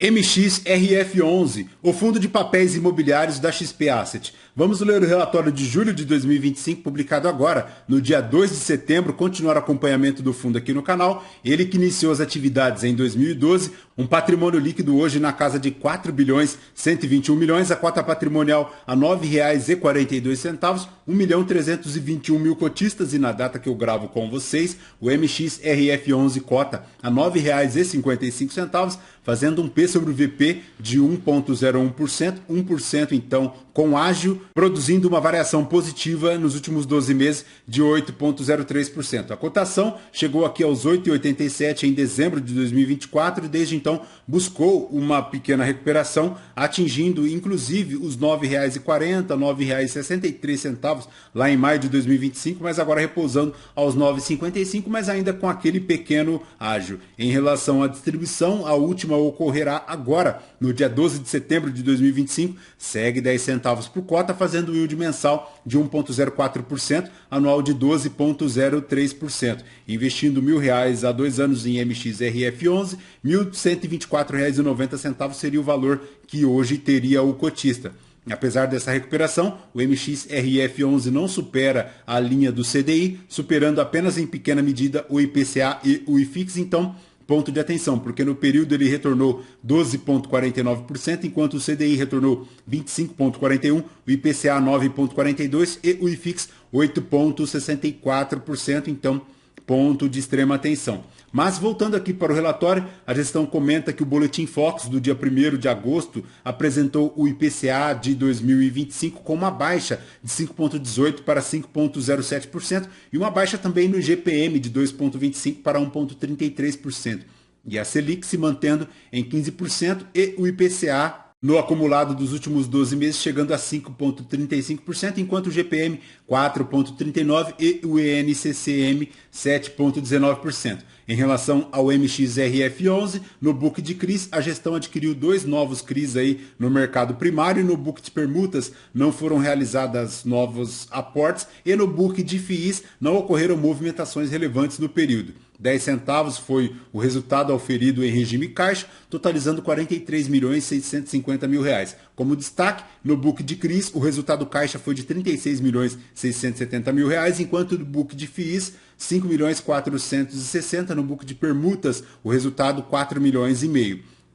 MXRF11, o fundo de papéis imobiliários da XP Asset. Vamos ler o relatório de julho de 2025, publicado agora, no dia 2 de setembro, continuar o acompanhamento do fundo aqui no canal. Ele que iniciou as atividades em 2012, um patrimônio líquido hoje na casa de 4 bilhões 121 milhões, a cota patrimonial a R$ 9,42, 1.321.000 cotistas, e na data que eu gravo com vocês, o MXRF11 cota a R$ 9,55, fazendo um P sobre o VP de 1,01%, 1% então com ágio, produzindo uma variação positiva nos últimos 12 meses de 8,03%. A cotação chegou aqui aos 8,87 em dezembro de 2024 e desde então buscou uma pequena recuperação, atingindo inclusive os R$ 9,40, R$ 9,63 lá em maio de 2025, mas agora repousando aos R$ 9,55, mas ainda com aquele pequeno ágio. Em relação à distribuição, a última ocorrerá agora, no dia 12 de setembro de 2025, segue 10 centavos por cota, fazendo um yield mensal de 1,04%, anual de 12,03%. Investindo R$ 1.000 há 2 anos em MXRF11, R$ 1.124,90 seria o valor que hoje teria o cotista. Apesar dessa recuperação, o MXRF11 não supera a linha do CDI, superando apenas em pequena medida o IPCA e o IFIX, então ponto de atenção, porque no período ele retornou 12,49%, enquanto o CDI retornou 25,41%, o IPCA 9,42% e o IFIX 8,64%, então ponto de extrema atenção. Mas voltando aqui para o relatório, a gestão comenta que o Boletim Focus do dia 1º de agosto apresentou o IPCA de 2025 com uma baixa de 5,18% para 5,07% e uma baixa também no IGPM de 2,25% para 1,33%. E a Selic se mantendo em 15% e o IPCA no acumulado dos últimos 12 meses chegando a 5,35%, enquanto o GPM 4,39% e o INCCM 7,19%. Em relação ao MXRF11, no book de CRIs, a gestão adquiriu 2 novos CRIs aí no mercado primário, no book de permutas não foram realizadas novos aportes e no book de FIIs não ocorreram movimentações relevantes no período. 10 centavos foi o resultado auferido em regime caixa, totalizando R$ 43.650.000. Como destaque, no book de CRIs, o resultado caixa foi de R$ 36.670.000, enquanto no book de FIIs, R$ 5.460.000, no book de permutas, o resultado R$ 4,5 milhões.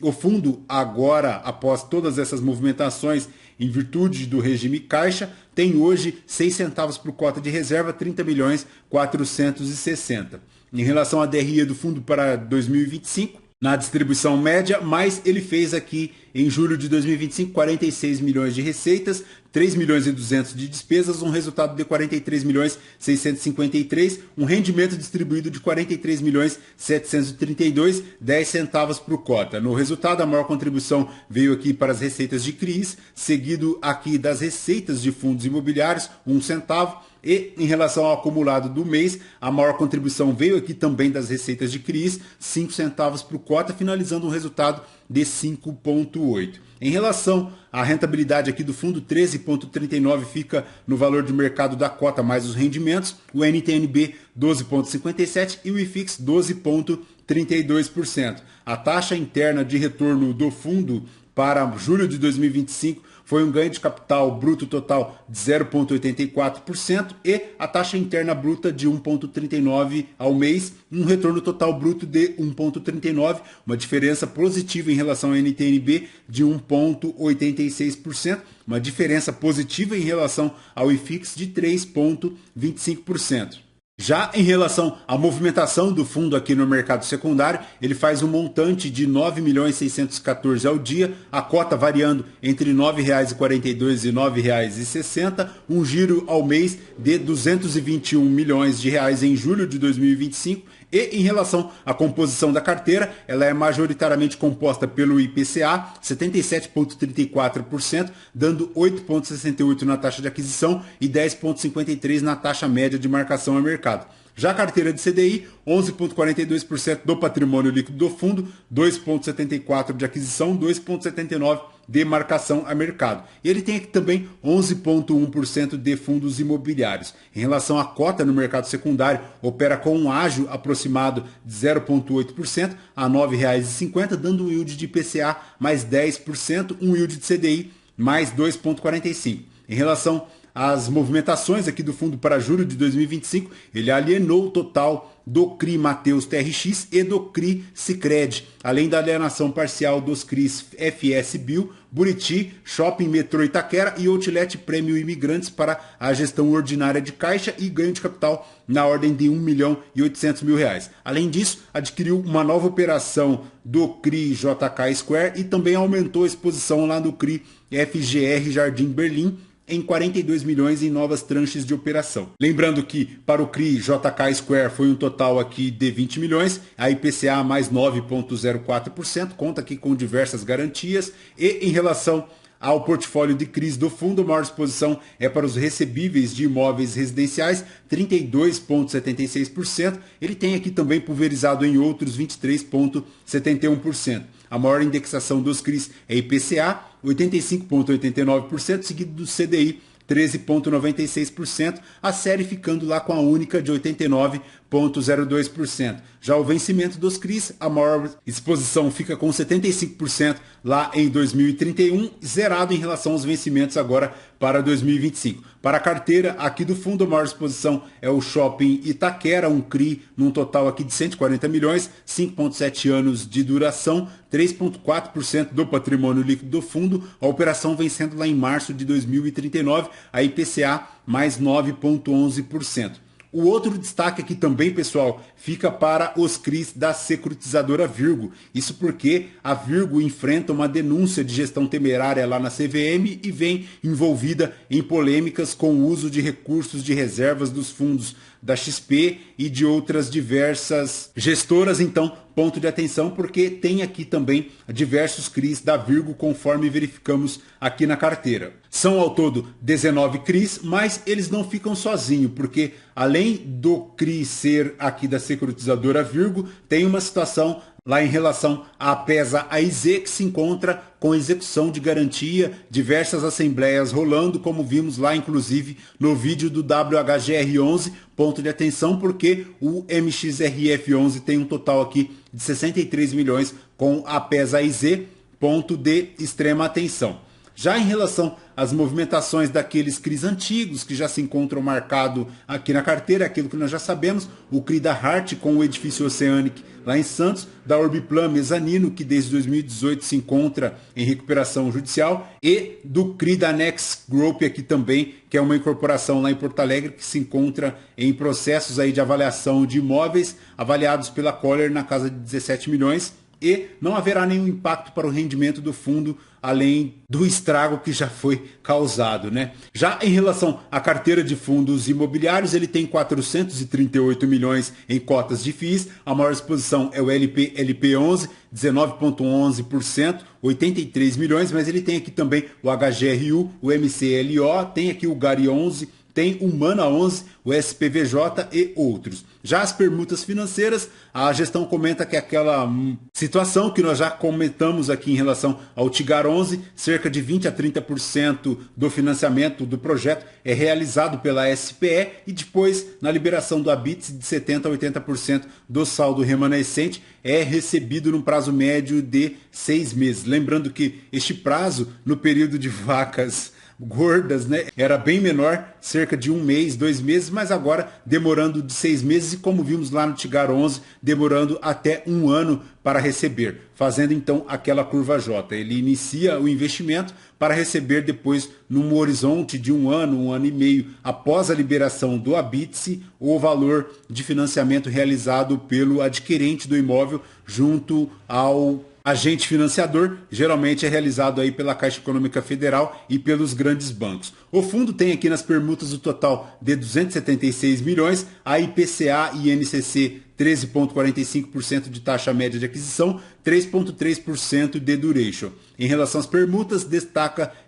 O fundo, agora, após todas essas movimentações, em virtude do regime caixa, tem hoje 6 centavos por cota de reserva, 30.460.000. Em relação à DRE do fundo para 2025, na distribuição média, mas ele fez aqui em julho de 2025 46 milhões de receitas, 3 milhões e 200 de despesas, um resultado de 43 milhões 653, um rendimento distribuído de 43 milhões 732, 10 centavos por cota. No resultado, a maior contribuição veio aqui para as receitas de CRIs, seguido aqui das receitas de fundos imobiliários, 1 centavo. E em relação ao acumulado do mês, a maior contribuição veio aqui também das receitas de CRIs, 5 centavos por cota, finalizando um resultado de 5,8. Em relação à rentabilidade aqui do fundo, 13,39 fica no valor de mercado da cota mais os rendimentos, o NTNB 12,57 e o IFIX 12,32%. A taxa interna de retorno do fundo para julho de 2025 foi um ganho de capital bruto total de 0,84% e a taxa interna bruta de 1,39 ao mês, um retorno total bruto de 1,39, uma diferença positiva em relação ao NTNB de 1,86%, uma diferença positiva em relação ao IFIX de 3,25%. Já em relação à movimentação do fundo aqui no mercado secundário, ele faz um montante de 9.614 ao dia, a cota variando entre R$ 9,42 e R$ 9,60, um giro ao mês de R$ 221 milhões em julho de 2025. E em relação à composição da carteira, ela é majoritariamente composta pelo IPCA, 77,34%, dando 8,68% na taxa de aquisição e 10,53% na taxa média de marcação a mercado. Já a carteira de CDI, 11,42% do patrimônio líquido do fundo, 2,74% de aquisição, 2,79% de marcação a mercado. E ele tem aqui também 11,1% de fundos imobiliários. Em relação à cota no mercado secundário, opera com um ágio aproximado de 0,8% a R$ 9,50, dando um yield de IPCA mais 10%, um yield de CDI mais 2,45%. Em relação às movimentações aqui do fundo para julho de 2025, ele alienou o total do CRI Mateus TRX e do CRI Sicredi, além da alienação parcial dos CRIs FS Bio, Buriti, Shopping Metrô Itaquera e Outlet Prêmio Imigrantes para a gestão ordinária de caixa e ganho de capital na ordem de R$1.800.000. Além disso, adquiriu uma nova operação do CRI JK Square e também aumentou a exposição lá no CRI FGR Jardim Berlim, em 42 milhões em novas tranches de operação. Lembrando que para o CRI JK Square foi um total aqui de 20 milhões, a IPCA mais 9,04%, conta aqui com diversas garantias, e em relação ao portfólio de CRIs do fundo, a maior exposição é para os recebíveis de imóveis residenciais, 32,76%. Ele tem aqui também pulverizado em outros 23,71%. A maior indexação dos CRIs é IPCA, 85,89%, seguido do CDI, 13,96%, a série ficando lá com a única de 89,02%. Já o vencimento dos CRIs, a maior exposição fica com 75% lá em 2031, zerado em relação aos vencimentos agora para 2025. Para a carteira aqui do fundo, a maior exposição é o Shopping Itaquera, um CRI num total aqui de 140 milhões, 5,7 anos de duração, 3,4% do patrimônio líquido do fundo, a operação vencendo lá em março de 2039, a IPCA mais 9,11%. O outro destaque aqui também, pessoal, fica para os CRIs da securitizadora Virgo. Isso porque a Virgo enfrenta uma denúncia de gestão temerária lá na CVM e vem envolvida em polêmicas com o uso de recursos de reservas dos fundos da XP e de outras diversas gestoras. Então, ponto de atenção, porque tem aqui também diversos CRIs da Virgo, conforme verificamos aqui na carteira. São ao todo 19 CRIs, mas eles não ficam sozinhos, porque além do CRI ser aqui da securitizadora Virgo, tem uma situação lá em relação à PESA AIZ, que se encontra com execução de garantia, diversas assembleias rolando, como vimos lá inclusive no vídeo do WHGR11, ponto de atenção, porque o MXRF11 tem um total aqui de 63 milhões com a PESA AIZ, ponto de extrema atenção. Já em relação às movimentações daqueles CRIs antigos que já se encontram marcados aqui na carteira, aquilo que nós já sabemos, o CRI da Hart com o edifício Oceanic lá em Santos, da Orbiplan Mezanino, que desde 2018 se encontra em recuperação judicial, e do CRI da Next Group aqui também, que é uma incorporação lá em Porto Alegre, que se encontra em processos aí de avaliação de imóveis, avaliados pela Collier na casa de 17 milhões, e não haverá nenhum impacto para o rendimento do fundo, além do estrago que já foi causado, né? Já em relação à carteira de fundos imobiliários, ele tem 438 milhões em cotas de FIIs, a maior exposição é o LP11, 19,11%, 83 milhões, mas ele tem aqui também o HGRU, o MCLO, tem aqui o GARI 11, tem o MANA 11, o SPVJ e outros. Já as permutas financeiras, a gestão comenta que aquela situação que nós já comentamos aqui em relação ao Tigar 11, cerca de 20 a 30% do financiamento do projeto é realizado pela SPE e depois, na liberação do Habits, de 70 a 80% do saldo remanescente é recebido num prazo médio de 6 meses. Lembrando que este prazo, no período de vacas gordas, né, era bem menor, cerca de 1 mês, 2 meses, mas agora demorando de 6 meses e, como vimos lá no Tigar 11, demorando até 1 ano para receber, fazendo então aquela curva J. Ele inicia o investimento para receber depois, num horizonte de 1 ano e meio, após a liberação do Habits, o valor de financiamento realizado pelo adquirente do imóvel junto ao agente financiador, geralmente é realizado aí pela Caixa Econômica Federal e pelos grandes bancos. O fundo tem aqui nas permutas o total de 276 milhões, a IPCA e INCC 13,45% de taxa média de aquisição, 3,3% de duration. Em relação às permutas,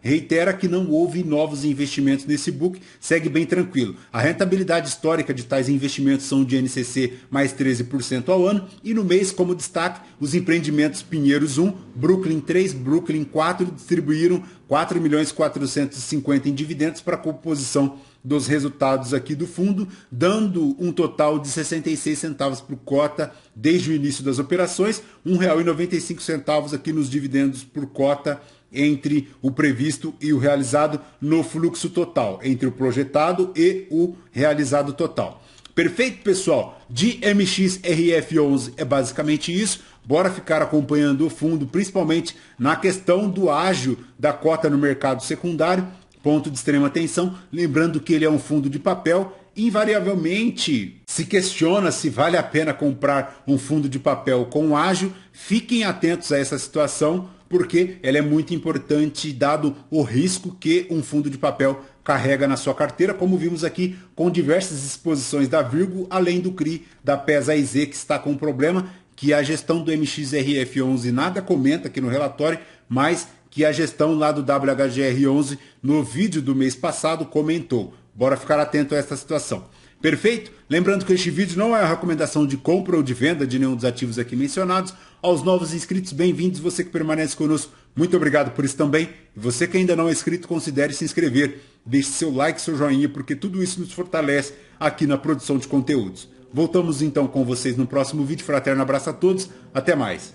reitera que não houve novos investimentos nesse book, segue bem tranquilo. A rentabilidade histórica de tais investimentos são de NCC mais 13% ao ano, e no mês, como destaque, os empreendimentos Pinheiros 1, Brooklyn 3, Brooklyn 4 distribuíram 4.450.000 em dividendos para a composição dos resultados aqui do fundo, dando um total de 66 centavos por cota desde o início das operações, R$ 1,95 aqui nos dividendos por cota entre o previsto e o realizado no fluxo total, entre o projetado e o realizado total. Perfeito, pessoal? De MXRF11 é basicamente isso. Bora ficar acompanhando o fundo, principalmente na questão do ágio da cota no mercado secundário. Ponto de extrema atenção, lembrando que ele é um fundo de papel, invariavelmente se questiona se vale a pena comprar um fundo de papel com ágio. Fiquem atentos a essa situação, porque ela é muito importante dado o risco que um fundo de papel carrega na sua carteira, como vimos aqui com diversas exposições da Virgo, além do CRI da PES-AIZ, que está com um problema que a gestão do MXRF11 nada comenta aqui no relatório, mas que a gestão lá do WHGR11 no vídeo do mês passado comentou. Bora ficar atento a essa situação. Perfeito? Lembrando que este vídeo não é uma recomendação de compra ou de venda de nenhum dos ativos aqui mencionados. Aos novos inscritos, bem-vindos. Você que permanece conosco, muito obrigado por isso também. E você que ainda não é inscrito, considere se inscrever. Deixe seu like, seu joinha, porque tudo isso nos fortalece aqui na produção de conteúdos. Voltamos então com vocês no próximo vídeo. Fraterno abraço a todos. Até mais.